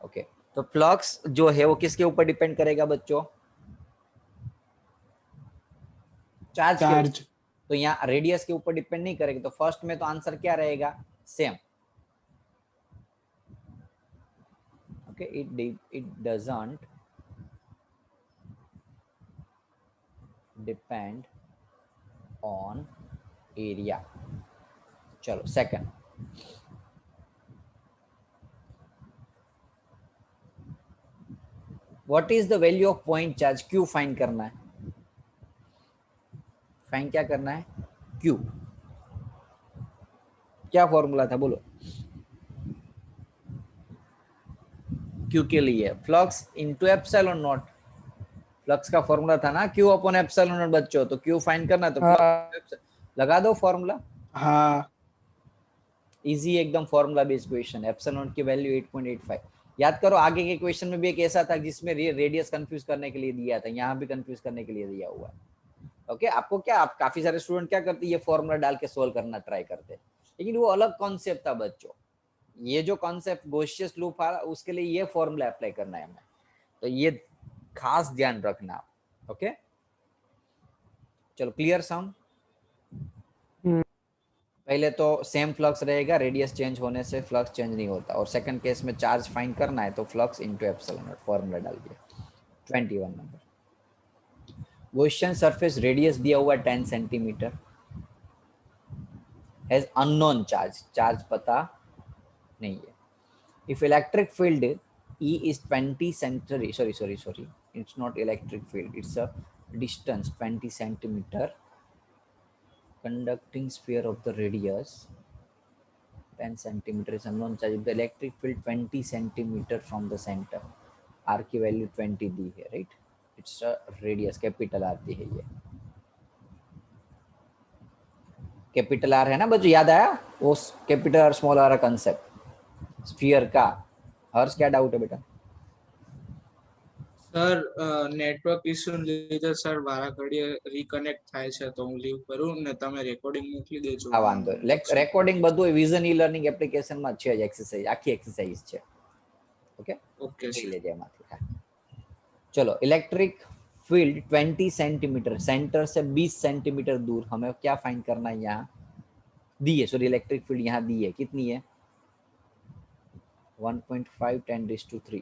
Okay, तो flux जो है वो किसके ऊपर डिपेंड करेगा बच्चों? चार्ज के ऊपर। चार्ज। तो यहाँ रेडियस के ऊपर डिपेंड नहीं करेगा, तो फर्स्ट में तो आंसर क्या रहेगा? Same. Okay, it doesn't depend on area. चलो second, what is the value of point charge? Q find करना है। फाइंड क्या करना है? क्यू। क्या फॉर्मूला था बोलो? क्यू के लिए flux into epsilon not. Flux का फॉर्मूला था ना क्यू अपॉन एप्सिलॉन नॉट बच्चों, तो क्यू फाइंड करना है तो हाँ फ्लक्स लगा दो फॉर्मूला। हाँ इजी एकदम formula based question. Epsilon not की वैल्यू 8.85। याद करो आगे के क्वेश्चन में भी एक ऐसा था जिसमें रेडियस कंफ्यूज करने के लिए दिया था, यहाँ भी कंफ्यूज करने के लिए दिया हुआ है। ओके, आपको क्या, आप काफी सारे स्टूडेंट क्या करते, ये फॉर्मूला डाल के सोल्व करना ट्राई करते, लेकिन वो अलग कॉन्सेप्ट था बच्चों। ये जो कॉन्सेप्ट गॉसियस लूप आ उसके लिए ये फॉर्मूला अप्लाई करना है हमें, तो ये खास ध्यान रखना। ओके, चलो क्लियर साउंड? पहले तो सेम फ्लक्स रहेगा, रेडियस चेंज होने से फ्लक्स चेंज नहीं होता, और सेकंड केस में चार्ज फाइंड करना है तो flux into epsilon not formula डाल दिया। 21 नंबर क्वेश्चन, सरफेस रेडियस दिया हुआ 10 centimetre, has unknown charge, charge पता नहीं है। If electric field E is 20 centimeter, sorry, it's not electric field, it's a distance 20 centimeter, conducting sphere of the radius 10 centimeter is unknown charge, the electric field 20 centimeter from the center, R की value 20 दी है, right? It's a radius, capital R दी है ये, capital R है ना बच्चों, याद आया वो कैपिटल और स्मॉल आर का कंसेप्ट स्फीयर का? हर्ष क्या डाउट है बेटा? સર નેટવર્ક ઇસ્યુ લીધે સર વારા ઘડીએ રીકનેક્ટ થાય છે, તો હું લીવ કરું ને તમે રેકોર્ડિંગ મોકલી દેજો. હા વાંધો નહીં, રેકોર્ડિંગ બધું વિઝન ઈ લર્નિંગ એપ્લિકેશનમાં છે જ, એક્સરસાઇઝ આખી એક્સરસાઇઝ છે. ओके, ઓકે જોઈ સર. લેજે એમાંથી. चलो, इलेक्ट्रिक फील्ड 20 सेंटीमीटर, सेंटर से 20 सेंटीमीटर दूर, हमें क्या फाइंड करना है? यहाँ दी है, सॉरी इलेक्ट्रिक फील्ड यहाँ दी है, कितनी है? 1.5 10⁻³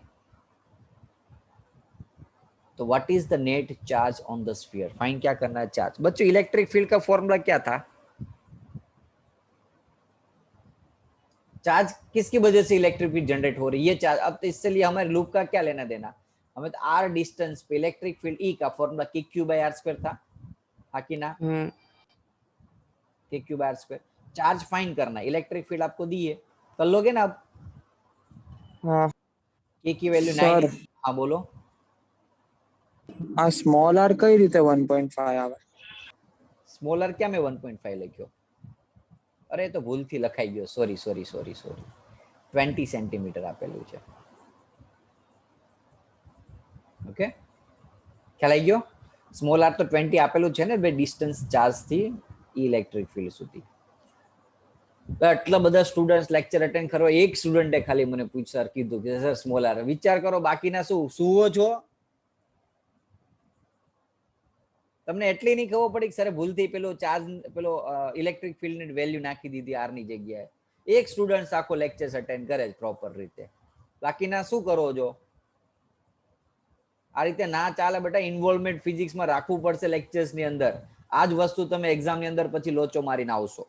तो what is the net charge on the sphere? Find क्या करना है? चार्ज। बच्चों इलेक्ट्रिक फील्ड का फॉर्मूला क्या था? चार्ज किसकी वजह से इलेक्ट्रिक फील्ड जनरेट हो रही है? चार्ज। अब तो इससे लिए हमारे लूप का क्या लेना देना? हमें तो आर डिस्टेंस पे इलेक्ट्रिक फील्ड ई का फॉर्मूला के क्यू बाय आर स्क्वायर था, हाँ कि ना? K Q by R square. Charge find करना है, इलेक्ट्रिक फील्ड आपको दी है, कर लोगे ना अब? हाँ के की वैल्यू 9, हाँ बोलो। આ સ્મોલ આર કઈ રીતે 1.5 આવે? સ્મોલ આર ક્યાં મેં 1.5 લખ્યો? અરે તો ભૂલથી લખાઈ ગયો, સોરી 20 સેન્ટીમીટર આપેલું છે. ઓકે, ખ્યાલ આવી ગયો? સ્મોલ આર તો 20 આપેલું છે ને બે ડિસ્ટન્સ ચાર્જ થી ઇલેક્ટ્રિક ફીલ્ડ સુધી. આટલા બધા સ્ટુડન્ટ્સ લેક્ચર અટેન્ડ કરવા, એક સ્ટુડન્ટે ખાલી મને પૂછ્યું કીધું કે સર સ્મોલ આર. વિચાર કરો બાકીના શું સુવો છો? તમને એટલી નહીં ખબર પડી કે સર ભૂલથી પેલો ચાર્જ પેલો ઇલેક્ટ્રિક ફીલ્ડ ની વેલ્યુ નાખી દીધી આર ની જગ્યાએ. એક સ્ટુડન્ટ આખો લેક્ચર્સ અટેન્ડ કરે છે પ્રોપર રીતે, બાકીના શું કરો છો? આ રીતે ના ચાલે બેટા, ઇન્વોલ્વમેન્ટ ફિઝિક્સમાં રાખવું પડશે લેક્ચર્સ ની અંદર. આ જ વસ્તુ તમે એક્ઝામ ની અંદર પછી લોચો મારીને આવશો.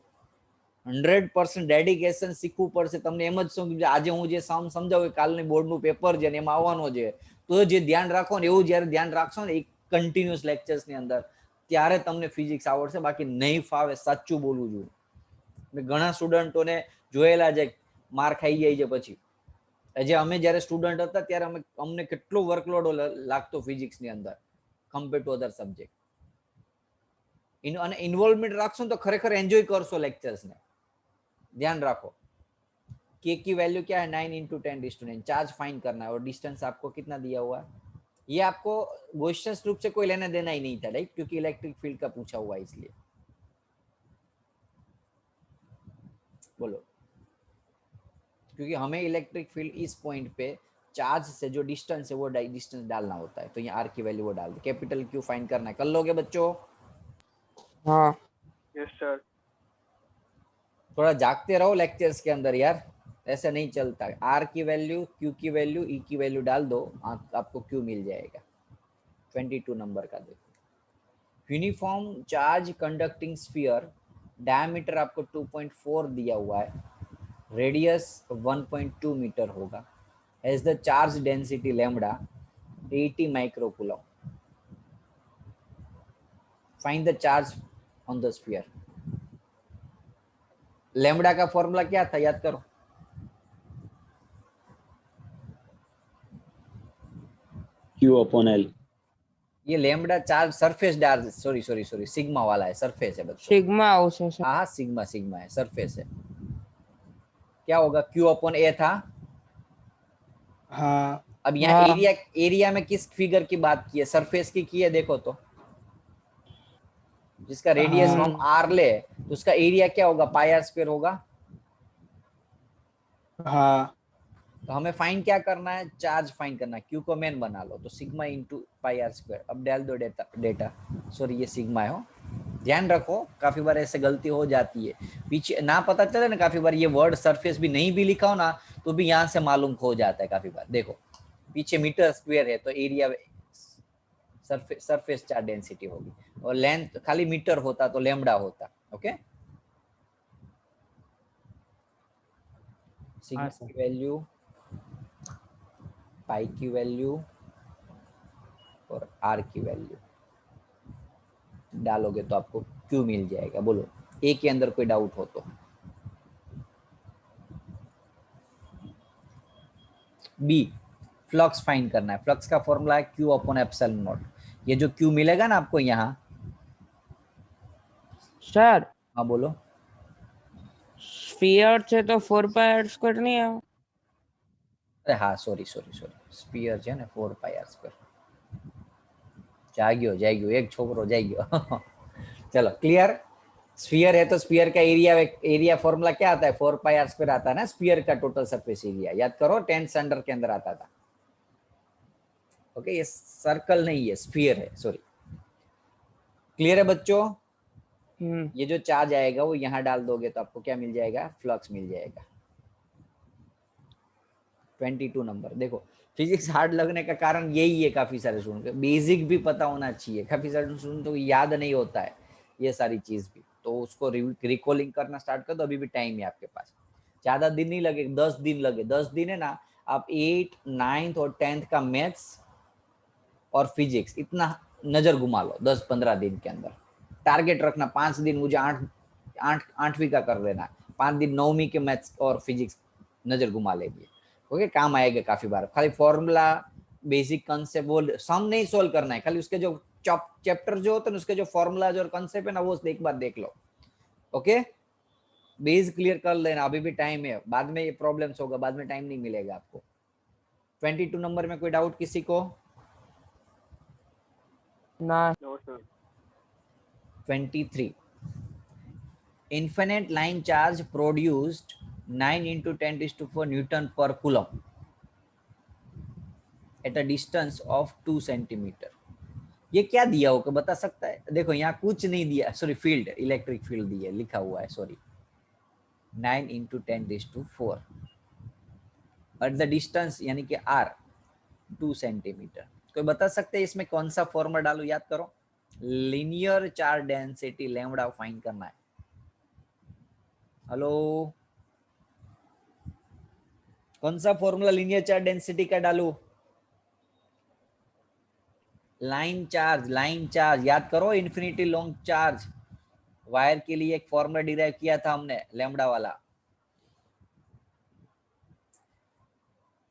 100% ડેડિકેશન શીખવું પડશે. તમને એમ જ સમજો આજે હું જે સમજાવું કાલની બોર્ડનું પેપર છે ને એમાં આવવાનો છે, તો જે ધ્યાન રાખો ને એવું જયારે ધ્યાન રાખશો ને એક કન્ટિન્યુઅસ લેક્ચર્સ ની અંદર, ત્યારે તમને ફિઝિક્સ આવડશે. બાકી નહીં ફાવે, સાચું બોલવું જોઈએ. મેં ઘણા સ્ટુડન્ટોને જોયેલા છે માર ખાઈ જાય છે પછી. જે અમે જયારે સ્ટુડન્ટ હતા ત્યારે અમને કેટલો વર્કલોડ લાગતો ફિઝિક્સ ની અંદર કમ્પેર ટુ અધર સબ્જેક્ટ. અને ઇન્વોલ્વમેન્ટ રાખશો તો ખરેખર એન્જોય કરશો लेक्चर्स ने. ध्यान रखो, के की वैल्यू क्या है? 9 × 10⁻⁹. चार्ज फाइंड करना है और डिस्टेंस आपको कितना दिया हुआ है? ये आपको क्वेश्चन रूप से कोई लेना देना ही नहीं था, राइट? क्योंकि इलेक्ट्रिक फील्ड का पूछा हुआ है इसलिए. बोलो, क्योंकि हमें इलेक्ट्रिक फील्ड इस पॉइंट पे चार्ज से जो डिस्टेंस है वो डिस्टेंस डालना होता है, तो यहाँ आर की वैल्यू वो डाल दो, कैपिटल क्यू फाइंड करना है, कर लोगे बच्चों? हाँ यस सर। थोड़ा जागते रहो लेक्चर्स के अंदर यार, ऐसे नहीं चलता। आर की वैल्यू, क्यू की वैल्यू, ई की वैल्यू डाल दो, आपको क्यू मिल जाएगा। 22 नंबर का देखो, uniform charge conducting sphere, diameter आपको 2.4 दिया हुआ है, रेडियस 1.2 मीटर होगा, has the charge density lambda 80 microcoulomb, find the charge on the sphere. Lambda का फॉर्मूला क्या था, याद करो? Q/L। ये lambda charge surface charge, sorry sigma वाला है, सरफेस है बच्चों। सिग्मा આવશે સર हाँ सिग्मा, सिग्मा है, सरफेस है। क्या होगा, Q/A था। हाँ अब यहाँ हाँ। एरिया, एरिया में किस फिगर की बात की है, सरफेस की है, देखो तो। जिसका रेडियस हाँ। हम आर ले तो उसका एरिया क्या होगा, पाई आर स्क्वायर होगा। हाँ तो हमें फाइंड क्या करना है, चार्ज फाइंड करना है, क्यू को मेन बना लो, तो sigma into pi R square. अब डाल दो डेटा, सॉरी ये सिग्मा है हो, ध्यान रखो काफी बार ऐसे गलती हो जाती है, पीछे ना पता चले ना, काफी बार ये वर्ड सरफेस भी नहीं भी लिखा हो ना तो भी यहाँ से मालूम हो जाता है काफी बार। देखो पीछे मीटर स्क्वायर है तो एरिया सरफेस चार्ज डेंसिटी होगी, और लेंथ खाली मीटर होता तो लैम्बडा होता। Okay, sigma sir. की वैल्यू, पाई की वैल्यू और आर की वैल्यू डालोगे तो आपको क्यू मिल जाएगा। बोलो ए के अंदर कोई डाउट हो तो। बी, फ्लक्स फाइंड करना है, फ्लक्स का फॉर्मूला है क्यू अपॉन एप्सिलॉन नॉट। ये जो क्यू मिलेगा ना आपको यहाँ, સર हाँ बोलो। સ્ફિયર છે તો 4πr² નહીં આવે? अरे हाँ सॉरी, स्पीयर है ना 4 पाई आर स्क्वायर। जाग्यो एक छोकरो जाग्यो। चलो क्लियर। स्फीयर है तो स्फीयर का एरिया फॉर्मूला क्या आता है, 4 पाई आर स्क्वायर आता है ना, स्फीयर का टोटल सरफेस एरिया, याद करो 10th स्टैंडर्ड के अंदर आता था। ओके, ये सर्कल नहीं है, स्फीयर है, सॉरी। क्लियर है बच्चों? ये जो चार्ज आएगा वो यहाँ डाल दोगे तो आपको क्या मिल जाएगा, फ्लक्स मिल जाएगा। 22 नंबर देखो, फिजिक्स हार्ड लगने का कारण यही है, काफी सारे स्टूडेंट को बेसिक भी पता होना चाहिए, काफी सारे स्टूडेंट को याद नहीं होता है ये सारी चीज भी, तो उसको रिकॉलिंग करना स्टार्ट कर दो, अभी भी टाइम है आपके पास, ज्यादा दिन नहीं लगे, 10 दिन लगे, 10 दिन है ना, आप 8, 9th और 10th का मैथ्स और फिजिक्स इतना नजर घुमा लो 10-15 दिन के अंदर। टारगेट रखना 5 दिन मुझे 8वीं का कर देना, 5 दिन 9वीं के मैथ्स और फिजिक्स नजर घुमा लेंगे। ओके, काम आएगा काफी बार। खाली फॉर्मूला, बेसिक कंसेप्ट, वो सम नहीं सोल्व करना है, खाली उसके जो चैप्टर जो होते हैं उसके जो फॉर्मूलाज और कंसेप्ट है ना वो एक बार देख लो। ओके, बेस क्लियर कर लेना, अभी भी टाइम है, बाद में ये प्रॉब्लम्स होगा, बाद में टाइम नहीं मिलेगा आपको। 22 नंबर में कोई डाउट किसी को? ના no sir. 23, infinite line charge produced 9 into 10⁴ Newton per coulomb at a distance of 2 centimetre. ये क्या दिया होगा बता सकता है? देखो यहाँ कुछ नहीं दिया, सॉरी फील्ड, इलेक्ट्रिक फील्ड दिया लिखा हुआ है, sorry 9 into 10⁴ but the distance यानी कि r 2 सेंटीमीटर। कोई बता सकते हैं इसमें कौन सा फॉर्मूला डालू, याद करो। Linear charge density lambda find करना है। हेलो, कौन सा फॉर्मूला लीनियर चार्ज डेंसिटी का डालू? लाइन चार्ज याद करो, इन्फिनिटी लॉन्ग चार्ज वायर के लिए एक फॉर्मूला डिराइव किया था हमने, लैम्बडा वाला।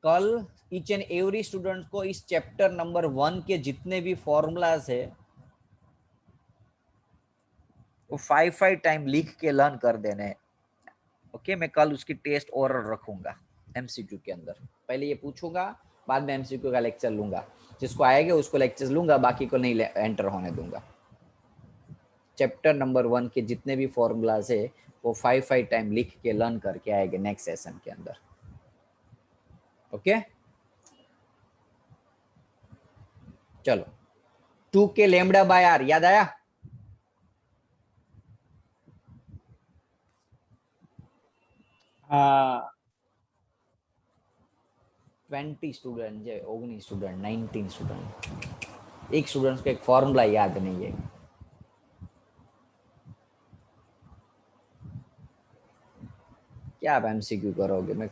कल ईच एंड एवरी स्टूडेंट को इस चैप्टर नंबर 1 के जितने भी फॉर्मूलाज है वो 5 टाइम लिख के लर्न कर देने। ओके, मैं कल उसकी टेस्ट ओरल रखूंगा एमसीक्यू के अंदर, पहले ये पूछूंगा, बाद में एमसीक्यू का लेक्चर लूंगा, जिसको आएगा उसको लेक्चर लूंगा, बाकी को नहीं एंटर होने दूंगा। चैप्टर नंबर 1 के जितने भी फॉर्मूलाज है वो 5 टाइम लिख के लर्न करके आएंगे नेक्स्ट सेशन के अंदर। ओके, चलो 2k लैम्डा बाय आर याद आया? हाँ 20 स्टूडेंट है, 19 स्टूडेंट, 19 स्टूडेंट, एक स्टूडेंट को एक फॉर्मूला याद नहीं है। क्या आप एमसीक्यू करोगे? मैं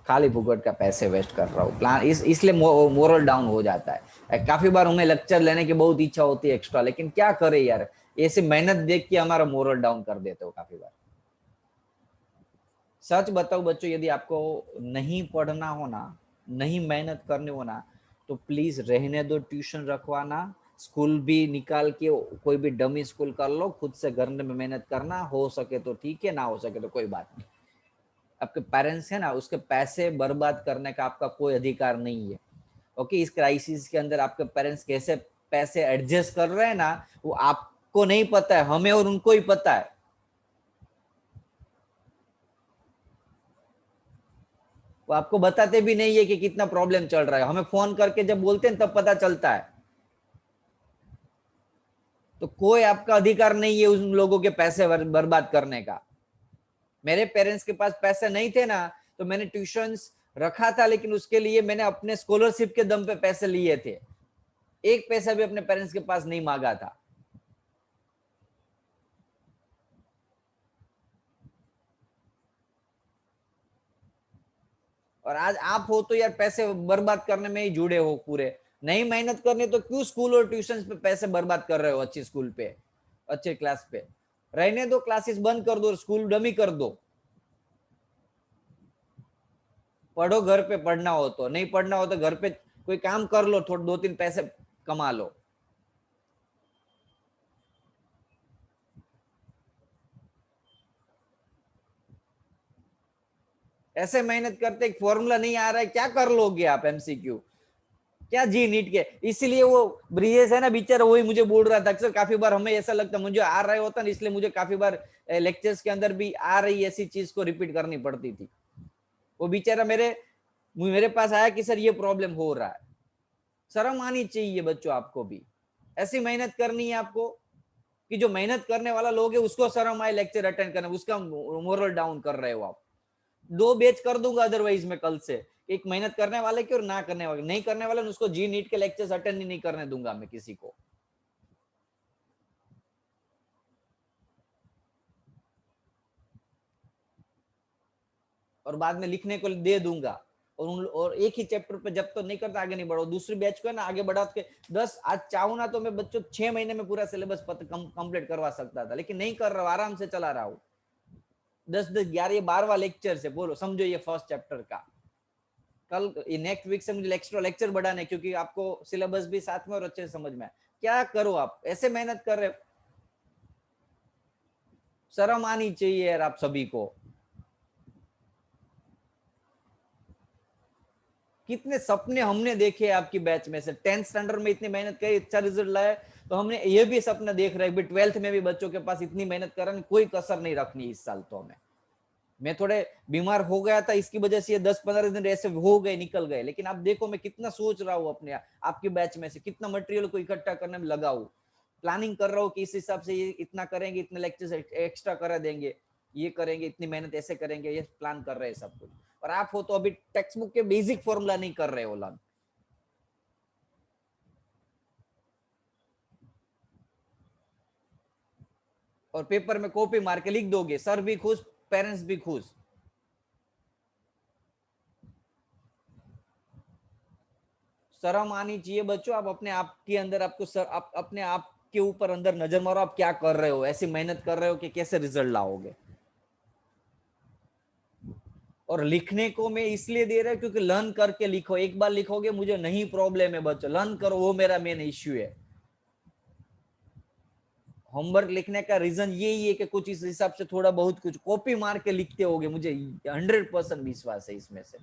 खाली फुकट का पैसे वेस्ट कर रहा हूँ। प्लान इसलिए मोरल डाउन हो जाता है। काफी बार हमें लेक्चर लेने की बहुत इच्छा होती है एक्स्ट्रा, लेकिन क्या करे यार, ऐसे मेहनत देख के हमारा मोरल डाउन कर देते हो काफी बार। सच बताओ बच्चों, यदि आपको नहीं पढ़ना हो ना, नहीं मेहनत करनी हो ना, तो प्लीज रहने दो ट्यूशन रखवाना, स्कूल भी निकाल के कोई भी डमी स्कूल कर लो, खुद से घर में मेहनत करना, हो सके तो ठीक है, ना हो सके तो कोई बात नहीं। आपके पेरेंट्स है ना, उसके पैसे बर्बाद करने का आपका कोई अधिकार नहीं है। ओके, इस क्राइसिस के अंदर आपके पेरेंट्स कैसे पैसे एडजस्ट कर रहे हैं ना, वो आपको नहीं पता है, हमें और उनको ही पता है। वो आपको बताते भी नहीं है कि कितना प्रॉब्लम चल रहा है, हमें फोन करके जब बोलते हैं तब पता चलता है। तो कोई आपका अधिकार नहीं है उन लोगों के पैसे बर्बाद करने का। मेरे पेरेंट्स के पास पैसे नहीं थे ना, तो मैंने ट्यूशंस रखा था, लेकिन उसके लिए मैंने अपने स्कॉलरशिप के दम पे पैसे लिए थे, एक पैसा भी अपने पेरेंट्स के पास नहीं मांगा था। और आज आप हो तो यार पैसे बर्बाद करने में ही जुड़े हो पूरे। नहीं मेहनत करनी तो क्यों स्कूल और ट्यूशन पे पैसे बर्बाद कर रहे हो? अच्छी स्कूल पे, अच्छे क्लास पे रहने दो, क्लासेस बंद कर दो, स्कूल डमी कर दो। पढ़ो घर पे, पढ़ना हो तो, नहीं पढ़ना हो तो घर पे कोई काम कर लो, थोड़े 2-3 पैसे कमा लो। ऐसे मेहनत करते, एक फॉर्मूला नहीं आ रहा है, क्या कर लोगे आप एमसीक्यू? क्या जी नीट के? इसीलिए वो ब्रिजेश है ना बेचारा, वही मुझे बोल रहा था अक्सर, काफी बार हमें ऐसा लगता मुझे आ रहा होता ना, इसलिए मुझे काफी बार लेक्चर्स के अंदर भी आ रही ऐसी चीज को रिपीट करनी पड़ती थी। वो बेचारा मेरे पास आया कि सर ये प्रॉब्लम हो रहा है। शर्म आनी चाहिए बच्चों आपको भी, ऐसी मेहनत करनी है आपको कि जो मेहनत करने वाला लोग है उसको शर्म आए लेक्चर अटेंड करने, उसका मोरल डाउन कर रहे हो आप। 2 बैच कर दूंगा अदरवाइज मैं कल से, एक मेहनत करने वाले की और ना करने वाले, नहीं करने वाले उसको जी नीट के लेक्चर्स अटेंड नहीं करने दूंगा मैं किसी को। और बाद में लिखने को दे दूंगा, और एक ही चैप्टर पे जब तो नहीं करता आगे नहीं बढ़ो। दूसरी बैच को है ना आगे बढ़ा के 10, आज चाहूं ना तो मैं बच्चों 6 महीने में पूरा सिलेबस कंप्लीट करवा सकता था, लेकिन नहीं कर रहा हूं, आराम से चला रहा हूं। 10-10, 11, 12 लेक्चर से बोलो, समझो ये फर्स्ट चैप्टर का। कल नेक्स्ट वीक से मुझे एक्स्ट्रा लेक्चर बढ़ाने, क्योंकि आपको सिलेबस भी साथ में और अच्छे से समझ में आए। क्या करो आप, ऐसे मेहनत कर रहे हो, शर्म आनी चाहिए यार आप सभी को। कितने सपने हमने देखे आपकी बैच में से, 10th स्टैंडर्ड में इतनी मेहनत करी, अच्छा रिजल्ट लाए, तो हमने ये भी सपना देख रहे हैं 12th में भी बच्चों के पास इतनी मेहनत करने, कोई कसर नहीं रखनी इस साल तो हमें। मैं थोड़े बीमार हो गया था, इसकी वजह से ये 10-15 दिन ऐसे हो गए, निकल गए, लेकिन आप देखो मैं कितना सोच रहा हूँ अपने आपकी बैच में से, कितना मटेरियल को इकट्ठा करने में लगा हूँ, प्लानिंग कर रहा हूँ कि इस हिसाब से ये इतना करेंगे, इतने लेक्चर्स एक्स्ट्रा करा देंगे, ये करेंगे, इतनी मेहनत ऐसे करेंगे, ये प्लान कर रहे हैं सब कुछ। और आप हो तो अभी टेक्स्ट बुक के बेसिक फॉर्मूला नहीं कर रहे हो लर्न। और पेपर में कॉपी मार के लिख दोगे, सर भी खुश, पेरेंट्स भी खुश। शर्म आनी चाहिए बच्चों, आप अपने आप के अंदर आप अपने आप के ऊपर अंदर नजर मारो, आप क्या कर रहे हो, ऐसी मेहनत कर रहे हो कि कैसे रिजल्ट लाओगे। और लिखने को मैं इसलिए दे रहा हूं क्योंकि लर्न करके लिखो, एक बार लिखोगे मुझे नहीं प्रॉब्लम है बच्चों, लर्न करो, वो मेरा मेन इश्यू है। होमवर्क लिखने का रीजन यही है कि कुछ इस हिसाब से थोड़ा बहुत कुछ कॉपी मार के लिखते होगे, मुझे 100% विश्वास है इसमें से।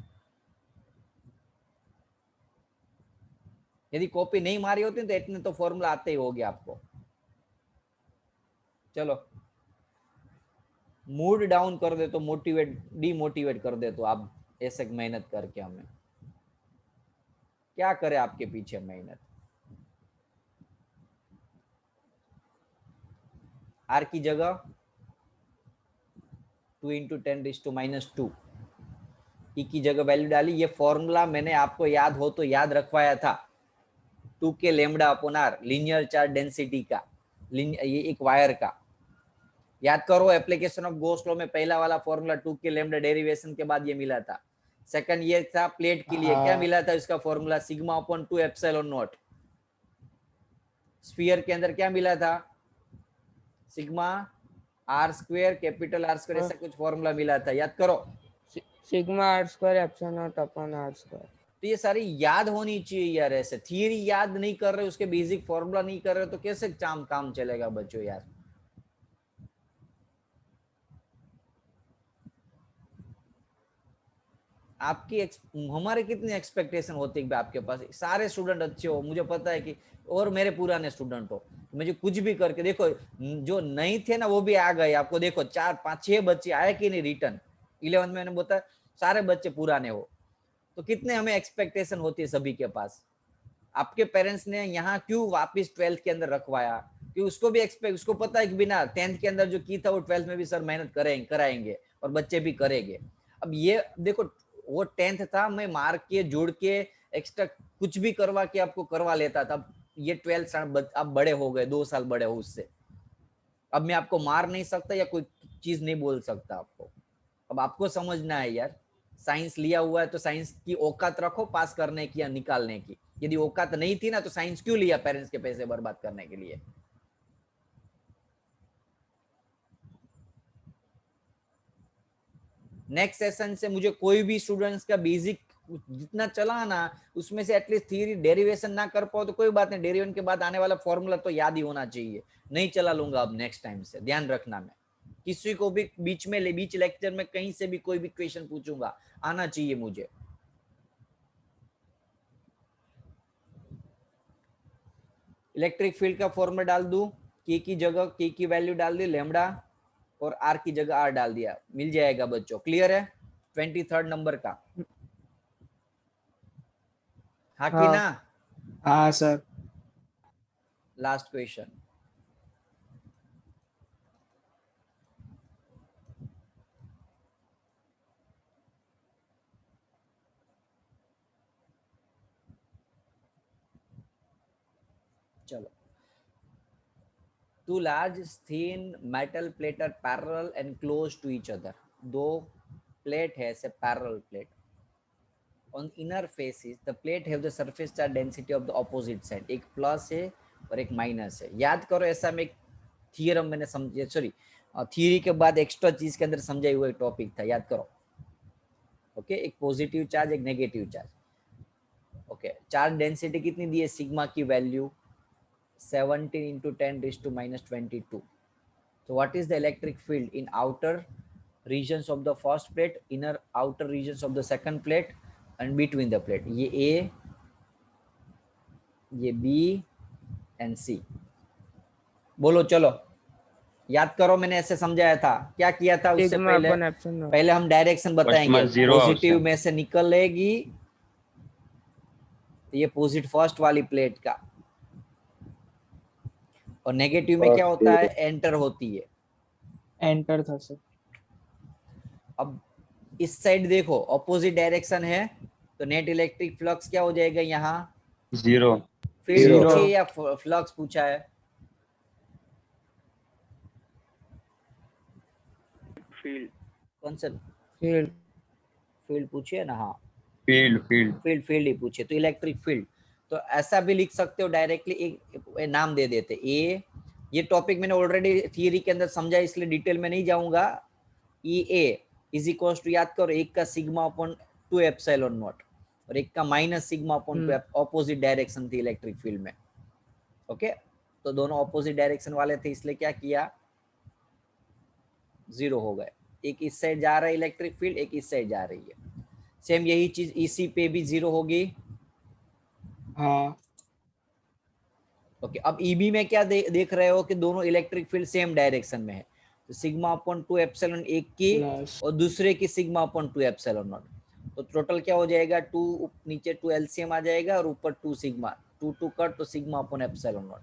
यदि कॉपी नहीं मारी होती तो इतने तो फॉर्मूला आते ही होगे आपको। चलो, मूड डाउन कर दे तो डिमोटिवेट कर दे तो आप ऐसे मेहनत करके, हमें क्या करे आपके पीछे मेहनत। आर की जगह 2 इंटू 10⁻², ई की जगह वैल्यू डाली। ये फॉर्मूला मैंने आपको याद हो तो याद रखवाया था, 2k lambda upon R, linear charge density का, ये एक वायर का। याद करो, एप्लीकेशन ऑफ गॉस लॉ में पहला वाला फॉर्मूला 2k लेमडा डेरिवेशन के बाद ये मिला था। सेकंड ये था प्लेट के लिए, क्या मिला था इसका formula, sigma upon 2 epsilon naught. Sphere के अंदर क्या मिला था, sigma R square, capital R square, ऐसा कुछ फॉर्मूला मिला था, याद करो। Sigma R square epsilon naught upon R square. तो ये सारी याद होनी चाहिए यार, ऐसे थियरी याद नहीं कर रहे, उसके बेसिक फॉर्मूला नहीं कर रहे, तो कैसे काम चलेगा बच्चों यार। आपकी हमारे कितनी एक्सपेक्टेशन होती है कि आपके पास सारे स्टूडेंट अच्छे हो, मुझे पता है कि, और मेरे पुराने स्टूडेंट हो, मुझे कुछ भी करके देखो, जो नहीं थे ना वो भी आ गए। आपको देखो 4 5 6 बच्चे आए कि नहीं रिटर्न 11th में, मैंने बताया सारे बच्चे पुराने हो, तो कितने हमें एक्सपेक्टेशन होती है सभी के पास। आपके पेरेंट्स ने यहाँ क्यों वापस 12th के अंदर रखवाया, कि उसको भी एक्सपेक्ट, उसको पता है कि बिना 10th के अंदर जो की था वो 12th में भी सर मेहनत कराएंगे और बच्चे भी करेंगे। अब ये देखो, वो 10th था, मैं मार के जोड़ के एक्स्ट्रा कुछ भी करवा के आपको करवा लेता था। ये 12th आप बड़े हो गए, 2 साल बड़े हो उससे, अब मैं आपको मार नहीं सकता या कोई चीज नहीं बोल सकता आपको। अब आपको समझना है यार, साइंस लिया हुआ है तो साइंस की औकात रखो पास करने की या निकालने की। यदि औकात नहीं थी ना तो साइंस क्यों लिया, पेरेंट्स के पैसे बर्बाद करने के लिए। नेक्स्ट सेशन से मुझे कोई भी स्टूडेंट्स का बेसिक जितना चला ना, उसमें से एटलीस्ट थियरी डेरिवेशन ना कर पाओ तो कोई बात नहीं, डेरिवेशन के बाद आने वाला फॉर्मूला तो याद ही होना चाहिए। नहीं चला लूंगा अब नेक्स्ट टाइम से, ध्यान रखना। मैं किसी को भी बीच लेक्चर में कहीं से भी कोई भी क्वेश्चन पूछूंगा, आना चाहिए मुझे। इलेक्ट्रिक फील्ड का फॉर्मूला डाल दूं, के की जगह के की वैल्यू डाल दी लेमडा, और आर की जगह आर डाल दिया, मिल जाएगा बच्चों। क्लियर है 23rd नंबर का, हाँ कि ना। हाँ सर। लास्ट क्वेश्चन, चलो। Two large thin metal plate are parallel and close to each other. दो प्लेट है ऐसे parallel plate. On inner faces the plate have the surface charge density of the opposite side. एक plus है और एक minus है। याद करो, ऐसा में एक थियरम मैंने समझे, सॉरी थियरी के बाद एक्स्ट्रा चीज के अंदर समझाई हुआ टॉपिक था, याद करो। ओके, एक पॉजिटिव चार्ज एक negative charge. Okay, charge density कितनी दी है, सिग्मा की value 17 into 10⁻22. So what is the electric field in outer regions of the first plate, inner outer regions of the second plate and between the plate? ये A, ये B and C। बोलो चलो, याद करो, मैंने ऐसे समझाया था, क्या किया था उससे सिग्मा पहले। Upon epsilon not. पहले हम डायरेक्शन बताएंगे, zero पॉजिटिव आवश्यक। में से निकलेगी, ये पॉजिटिव फर्स्ट वाली प्लेट का, और नेगेटिव में क्या होता है, एंटर होती है। एंटर था सर। अब इस साइड देखो, ऑपोजिट डायरेक्शन है, तो नेट इलेक्ट्रिक फ्लक्स क्या हो जाएगा यहाँ, 0 फील्ड Zero। पूछी है या फ्लक्स पूछा है, फील्ड कौन सा फील्ड। फील्ड पूछी है ना, हाँ फील्ड फील्ड ही पूछे, तो इलेक्ट्रिक फील्ड। तो ऐसा भी लिख सकते हो डायरेक्टली, एक नाम दे देते ए। ये टॉपिक मैंने ऑलरेडी थियरी के अंदर समझा, इसलिए डिटेल में नहीं जाऊंगा। ई ए इज इक्वल टू, याद करो, एक का सिग्मा अपॉन 2 एप्सिलॉन नॉट और एक का minus sigma upon 2, opposite direction थी इलेक्ट्रिक फील्ड में। ओके, तो दोनों ऑपोजिट डायरेक्शन वाले थे, इसलिए क्या किया, 0 हो गए। एक इस साइड जा रहा है इलेक्ट्रिक फील्ड, एक इस साइड जा रही है। सेम यही चीज इसी पे भी 0 होगी। हाँ। ओके, अब ईबी में क्या देख रहे हो कि दोनों इलेक्ट्रिक फील्ड सेम डायरेक्शन में है, तो सिग्मा अपॉन 2 एप्सिलॉन एक की प्लस और दूसरे की सिग्मा अपॉन 2 एप्सिलॉन नॉट। तो टोटल क्या हो जाएगा, 2 नीचे 2 एलसीएम आ जाएगा और ऊपर 2 सिग्मा, 2 कट, तो सिग्मा अपॉन एप्सिलॉन नॉट।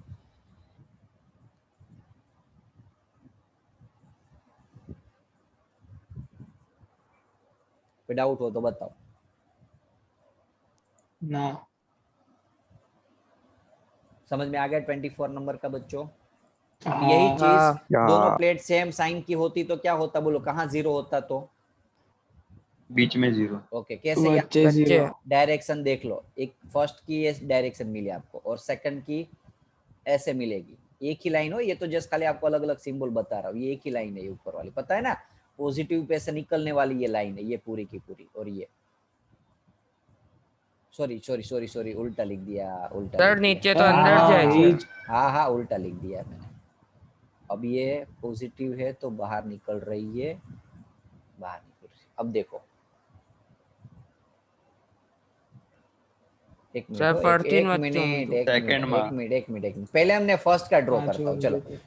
कोई डाउट हो तो बताओ। ना समझ में आ गया 24 नंबर का बच्चों? अब हाँ। यही चीज हाँ। दोनों प्लेट सेम साइन की होती तो क्या होता, बोलो कहाँ जीरो होता तो? बीच में 0. ओके, कैसे याद? बच्चे बच्चे। 0 डायरेक्शन देख लो, एक फर्स्ट की ये डायरेक्शन मिली आपको और सेकंड की ऐसे मिलेगी, एक ही लाइन हो, ये तो जस्ट खाली आपको अलग अलग सिंबल बता रहा हूँ, ये एक ही लाइन है, ये ऊपर वाली पता है ना, पॉजिटिव पे से निकलने वाली ये लाइन है, ये पूरी की पूरी। और ये सॉरी सॉरी सॉरी सॉरी उल्टा लिख दिया, उल्टा सर लिख दिया। नीचे तो अंदर हाँ, जाए ये છે। हाँ हाँ उल्टा लिख दिया मैंने। अब ये पॉजिटिव है तो बाहर निकल रही है, बाहर निकल रही है। अब देखो एक सर मिनट, फरती एक मत मिनट, चूंटू। एक Second मिनट, में। एक मिनट, एक मिनट, एक मिनट, पहले हमने फर्स्ट का ड्रॉ हाँ, करता हूँ। छोड़ चलो, देते।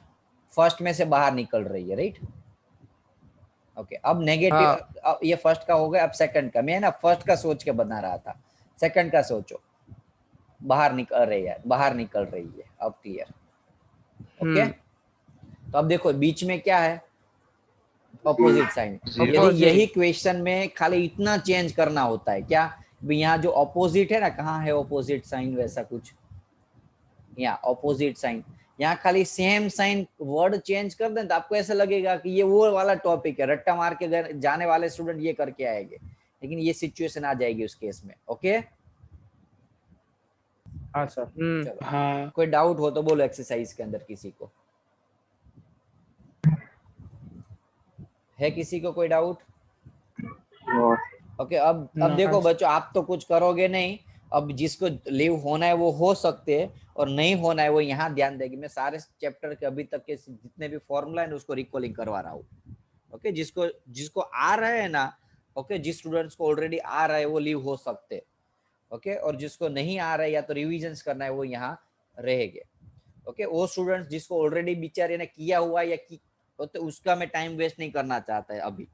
फर्स्ट में से बाहर निकल रही है, राइट? ओके, अब नेगेटिव, हाँ। अब ये फर्स्ट का हो गया, अब सेकंड का। मैं ना फर्स्ट का सोच के बना रहा था, सेकंड का सोचो, बाहर निकल रही है, बाहर निकल रही है। अब क्लियर? ओके, तो अब देखो बीच में क्या है, ऑपोजिट साइन। Zero. यदि यही Opposite। क्वेश्चन में खाली इतना चेंज करना होता है क्या, भी यहाँ जो ऑपोजिट है ना, कहाँ है ऑपोजिट साइन, वैसा कुछ यहाँ ऑपोजिट साइन, यहाँ खाली सेम साइन वर्ड चेंज कर दें तो आपको ऐसा लगेगा कि ये वो वाला टॉपिक है, रट्टा मार के जाने वाले स्टूडेंट ये करके आएंगे, लेकिन ये सिचुएशन आ जाएगी उस केस में। ओके हाँ सर। चलो, हाँ, कोई डाउट हो तो बोलो एक्सरसाइज के अंदर किसी को, है किसी को कोई डाउट? ओके, अब देखो बच्चों, आप तो कुछ करोगे नहीं, अब जिसको लीव होना है वो हो सकते हैं, और नहीं होना है वो यहाँ ध्यान देगी। मैं सारे चैप्टर के अभी तक के जितने भी फॉर्मूला है ना उसको रिकॉलिंग करवा रहा हूँ। ओके, जिसको जिसको आ रहा है ना, ओके, जिस स्टूडेंट्स को ऑलरेडी आ रहा है वो लीव हो सकते, ओके, और जिसको नहीं आ रहा है या तो रिविजन करना है वो यहाँ रहेंगे। ओके, वो स्टूडेंट्स जिसको ऑलरेडी बेचारे ने किया हुआ या तो उसका मैं टाइम वेस्ट नहीं करना चाहता है अभी,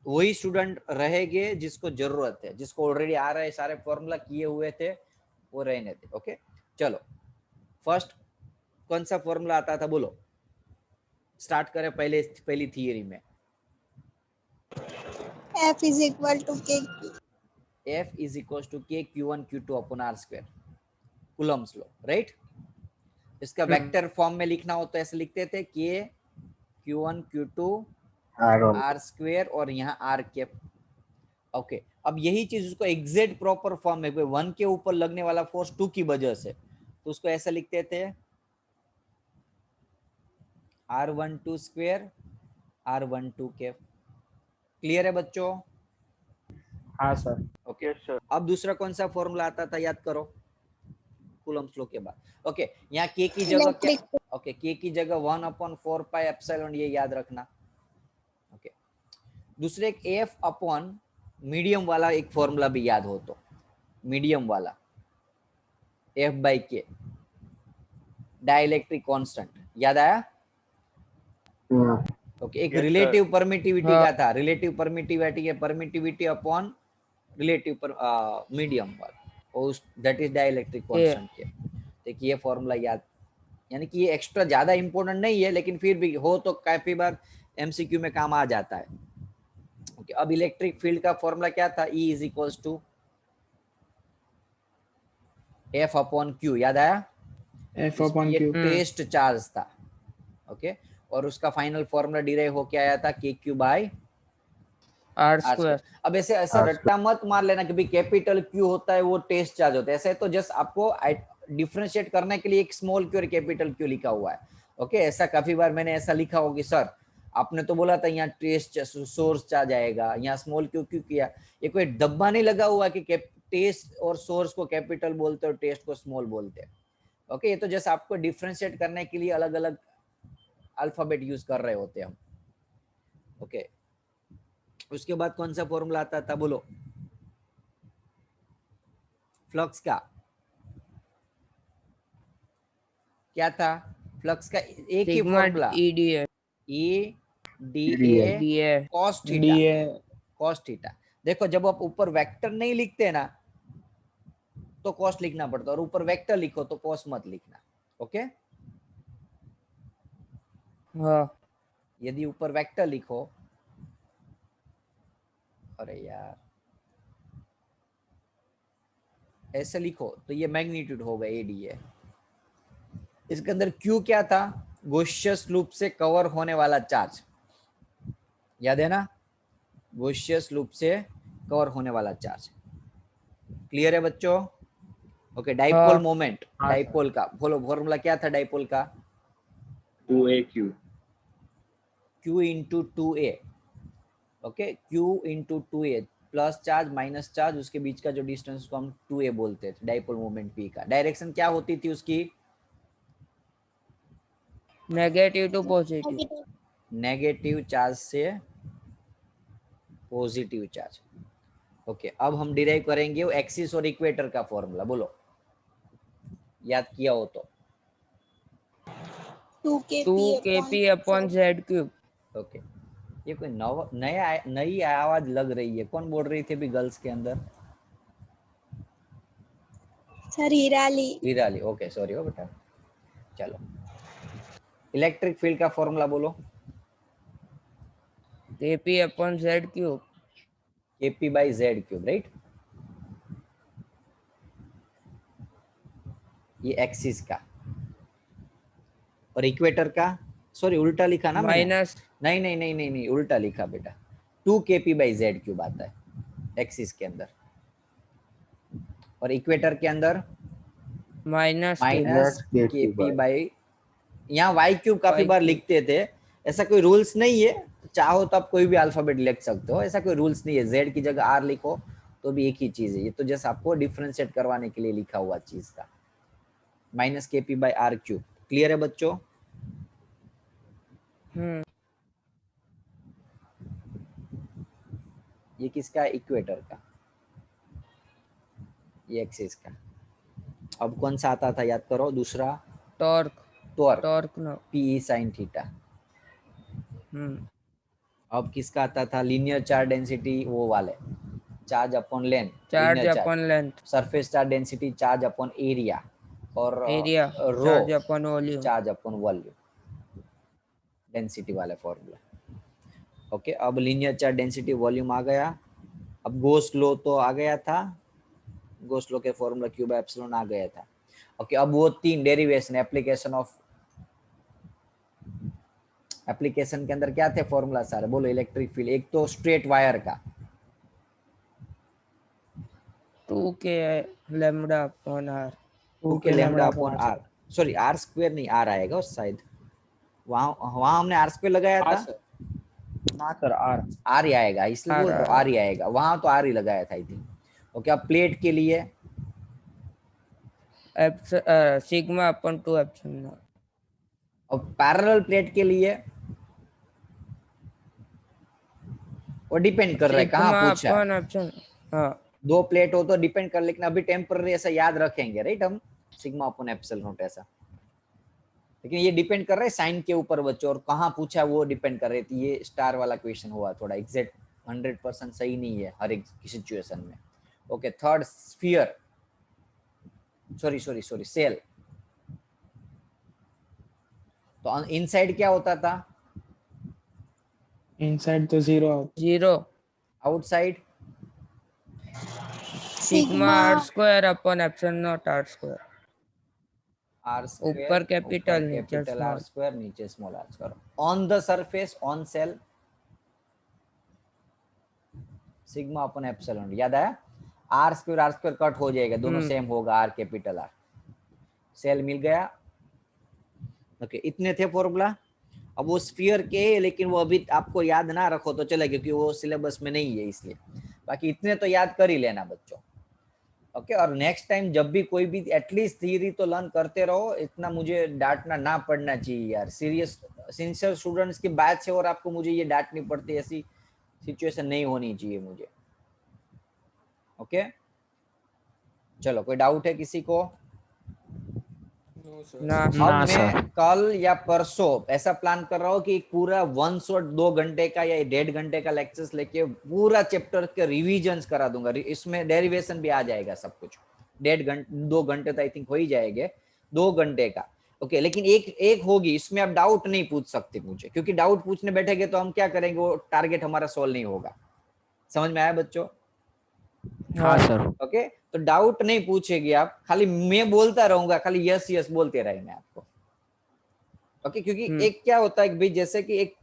वही स्टूडेंट रहेंगे जिसको जरूरत है, जिसको ऑलरेडी आ रहा है, सारे फॉर्मूला किए हुए थे वो रहने थे। ओके चलो, फर्स्ट कौन सा फॉर्मूला आता था बोलो, स्टार्ट करें पहली थियरी में। F is equal to K. F is equals to K Q1 Q2 upon R square, Coulomb's law, right? इसका वेक्टर फॉर्म में लिखना हो तो ऐसे लिखते थे, K Q1 Q2 R square और यहाँ R कैप। ओके, अब यही चीज उसको एग्जैक्ट प्रॉपर फॉर्म में, 1 के ऊपर लगने वाला फोर्स 2 की वजह से, तो उसको ऐसा लिखते थे R12 square R12 cap. Clear है बच्चों? हाँ सर। ओके अब दूसरा कौन सा फॉर्मूला आता था, याद करो कूलम्स लॉ के बाद। ओके, यहाँ के की जगह क्या? Electric. ओके, के की जगह 1/4 पाई एप्सिलॉन, ये याद रखना। ओके, दूसरे एक एफ अपॉन मीडियम वाला एक फॉर्मूला भी याद हो तो, मीडियम वाला एफ बाई के, डाइलेक्ट्रिक कांस्टेंट, याद आया? ओके, एक रिलेटिव परमिटिविटी का था, रिलेटिव परमिटिविटी है, परमिटिविटी अपॉन रिलेटिव पर मीडियम पर, दैट इज डाइलेक्ट्रिक कांस्टेंट के। देखिए ये फॉर्मूला याद, यानी कि ये एक्स्ट्रा ज्यादा इंपॉर्टेंट नहीं है, लेकिन फिर भी हो तो काफी बार एमसीक्यू में काम आ जाता है। ओके, अब इलेक्ट्रिक फील्ड का फॉर्मूला क्या था, E is equals to F upon Q, याद आया? F upon ये Q. टेस्ट चार्ज था। ओके, और उसका फाइनल फॉर्मूला डिराइव होके आया था KQ by R R square. Square. अब ऐसे ऐसा रट्टा मत मार लेना कि भाई कैपिटल Q होता है वो टेस्ट चार्ज होता है, ऐसे तो जस्ट आपको डिफरेंशिएट करने के लिए एक स्मॉल Q और कैपिटल Q लिखा हुआ है। ओके, ऐसा काफी बार मैंने ऐसा लिखा होगा, सर आपने तो बोला था यहाँ टेस्ट सोर्स चार्ज आएगा, यहाँ स्मॉल Q क्यों किया? ये कोई डब्बा नहीं लगा हुआ कि टेस्ट और सोर्स को कैपिटल बोलते और टेस्ट को स्मॉल बोलते हैं। ओके, ये तो जस्ट आपको डिफरेंशिएट करने के लिए अलग अलग अल्फाबेट यूज कर रहे होते हैं हम। ओके, उसके बाद कौन सा फॉर्मूला आता था बोलो, फ्लक्स का क्या था? फ्लक्स का एक ही sigma formula, EDA E dA DA cos theta, DA. cos theta. देखो जब आप ऊपर वेक्टर नहीं लिखते ना तो कॉस लिखना पड़ता, और ऊपर वेक्टर लिखो तो कॉस मत लिखना। ओके, हाँ यदि ऊपर वेक्टर लिखो, अरे यार ऐसे लिखो तो ये मैग्नीट्यूड होगा ADA। इसके अंदर Q क्या था? गॉसियस लूप से कवर होने वाला चार्ज, याद है ना? गॉसियस लूप से कवर होने वाला चार्ज। क्लियर है बच्चों? ओके, डाइपोल हाँ मोमेंट, हाँ, डाइपोल का बोलो फॉर्मूला क्या था डाइपोल का? 2AQ। Q into 2A। Okay, Q into 2A, plus charge minus charge, उसके बीच का जो डिस्टेंस को हम 2A बोलते थे, डाइपोल मोमेंट P का। डायरेक्शन क्या होती थी उसकी? Negative to positive. Negative. Negative charge से पॉजिटिव चार्ज। ओके, अब हम डिराइव करेंगे वो एक्सिस और इक्वेटर का फॉर्मूला, बोलो याद किया हो तो। 2kp upon z cube. Okay, ये कोई नई आवाज लग रही है, कौन बोल रही थी अभी गर्ल्स के अंदर? सर हिराली। हीराली। ओके, सॉरी हो बेटा। चलो, इलेक्ट्रिक फील्ड का फॉर्मूला बोलो। kp upon z cube. KP by Z cube, right? ये एक्सिस का, और इक्वेटर का, सॉरी उल्टा लिखा ना मैंने। माइनस नहीं नहीं नहीं नहीं नहीं, उल्टा लिखा बेटा। 2kp बाई Z क्यूब आता है एक्सिस के अंदर, और इक्वेटर के अंदर minus minus KP KP by, यहाँ वाई क्यूब काफी Y बार क्यूब। लिखते थे। ऐसा कोई रूल्स नहीं है, चाहो तो आप कोई भी अल्फाबेट लिख सकते हो, ऐसा कोई रूल्स नहीं है। Z की जगह R लिखो तो भी एक ही चीज है, ये तो जैसे आपको डिफरेंशिएट करवाने के लिए लिखा हुआ चीज था। Minus KP by R cube. Clear है बच्चों? ये किसका? इक्वेटर का, ये एक्सिस का। अब कौन सा आता था याद करो? दूसरा टॉर्क। टॉर्क, टॉर्क ना। PE sin theta. अब किसका आता था? लीनियर चार्ज डेंसिटी, वो वाले, charge upon length, charge linear charge, upon length. Surface charge density, charge upon area, और area rho, charge upon volume. Charge upon volume, density वाले formula. Okay, अब linear charge density volume आ गया। अब Gauss law तो आ गया था, गोस लॉ के फॉर्मूला Q बाय एप्सिलॉन आ गया था। ओके, अब वो तीन डेरिवेशन, एप्लीकेशन के अंदर क्या थे फॉर्मूला सारे, बोलो इलेक्ट्रिक फील्ड। एक तो स्ट्रेट वायर का 2k lambda upon r। 2k lambda upon R, sorry R square नहीं, R आएगा शायद, वहां हमने R स्क्वायर लगाया था। ना सर R। R ही आएगा, इसलिए बोल रहा हूँ R ही आएगा, वहां तो R ही लगाया था आई थिंक। ओके, अब प्लेट के लिए सिग्मा अपॉन 2 एप्सिलॉन। अब पैरेलल प्लेट के लिए वो डिपेंड कर रहा है कहाँ सिग्मा पूछा है। Upon epsilon. हाँ दो प्लेट हो तो डिपेंड कर, लेकिन अभी टेम्पररी ऐसा याद रखेंगे, राइट? हम सिग्मा अपॉन एप्सिलॉन नॉट ऐसा, लेकिन ये डिपेंड कर रहा है साइन के ऊपर बच्चों, और कहाँ पूछा है वो डिपेंड कर रही थी। ये स्टार वाला क्वेश्चन हुआ, थोड़ा एग्जैक्ट 100% सही नहीं है हर एक सिचुएशन में। Okay, third sphere, sorry sorry sorry shell. तो इनसाइड क्या होता था? इनसाइड तो 0। Zero. Outside sigma r square upon epsilon naught r square. R square, ऊपर कैपिटल नीचे R स्मॉल। स्क्वायर, नीचे small r square. On the surface, on shell, sigma upon epsilon. याद आया? R स्क्वायर कट हो जाएगा, दोनों same होगा, R capital R। Cell मिल गया। ओके, इतने थे फॉर्मूला। अब वो स्फीयर के, लेकिन वो अभी आपको याद ना रखो तो चले, क्योंकि वो सिलेबस में नहीं है इसलिए। बाकी इतने तो याद कर ही लेना बच्चों। ओके, और नेक्स्ट टाइम जब भी कोई भी एटलीस्ट थियरी तो लर्न करते रहो, इतना मुझे डांटना ना पड़ना चाहिए यार। सीरियस सिंसियर स्टूडेंट्स की बैच है और आपको मुझे ये डांटनी पड़ती है, ऐसी सिचुएशन नहीं होनी चाहिए मुझे। ओके, चलो, कोई डाउट है किसी को? ना अब मैं कल या परसों ऐसा प्लान कर रहा हूँ कि पूरा 1 शॉट 2 घंटे का या 1.5 घंटे का लेक्चर्स लेके पूरा चैप्टर के रिवीजन्स करा दूंगा। इसमें डेरिवेशन भी आ जाएगा सब कुछ। 1.5 घंटे 2 घंटे तो आई थिंक हो ही जाएंगे, 2 घंटे का। ओके, लेकिन एक होगी, इसमें आप डाउट नहीं पूछ सकते मुझे, क्योंकि डाउट पूछने बैठेंगे तो हम क्या करेंगे, वो टारगेट हमारा सॉल्व नहीं होगा। समझ में आया बच्चों? हाँ सर। ओके, तो डाउट नहीं पूछेगी आप, खाली मैं बोलता रहूंगा, खाली यस यस बोलते रहेंगे आपको। ओके, क्योंकि एक क्या होता है कि भाई जैसे कि एक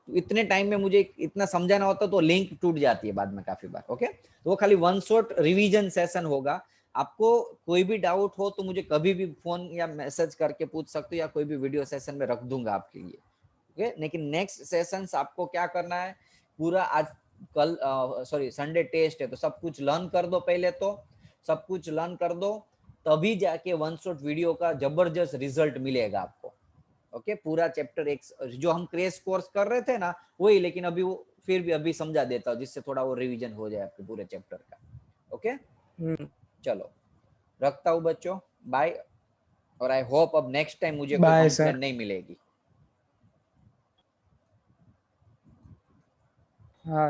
इतने टाइम में मुझे इतना समझाना होता तो लिंक टूट जाती है बाद में काफी बार। ओके, तो वो खाली वन शॉट रिवीजन सेशन होगा। आपको कोई भी डाउट हो तो मुझे कभी भी फोन या मैसेज करके पूछ सकते हो, या कोई भी वीडियो सेशन में रख दूंगा आपके लिए। ओके, लेकिन नेक्स्ट सेशंस आपको क्या करना है, पूरा आज कल सॉरी संडे टेस्ट है तो सब कुछ लर्न कर दो, पहले तो सब कुछ लर्न कर दो, तभी जाके वन शॉट वीडियो का जबरदस्त रिजल्ट मिलेगा आपको। ओके, पूरा चैप्टर एक जो हम क्रेश कोर्स कर रहे थे ना वही, लेकिन अभी वो फिर भी अभी समझा देता हूँ जिससे थोड़ा वो रिवीजन हो जाए आपके पूरे चैप्टर का। ओके, चलो रखता हूँ बच्चों, बाय। और आई होप अब नेक्स्ट टाइम मुझे कोई Bye, कंप्लेन sir. नहीं मिलेगी। हाँ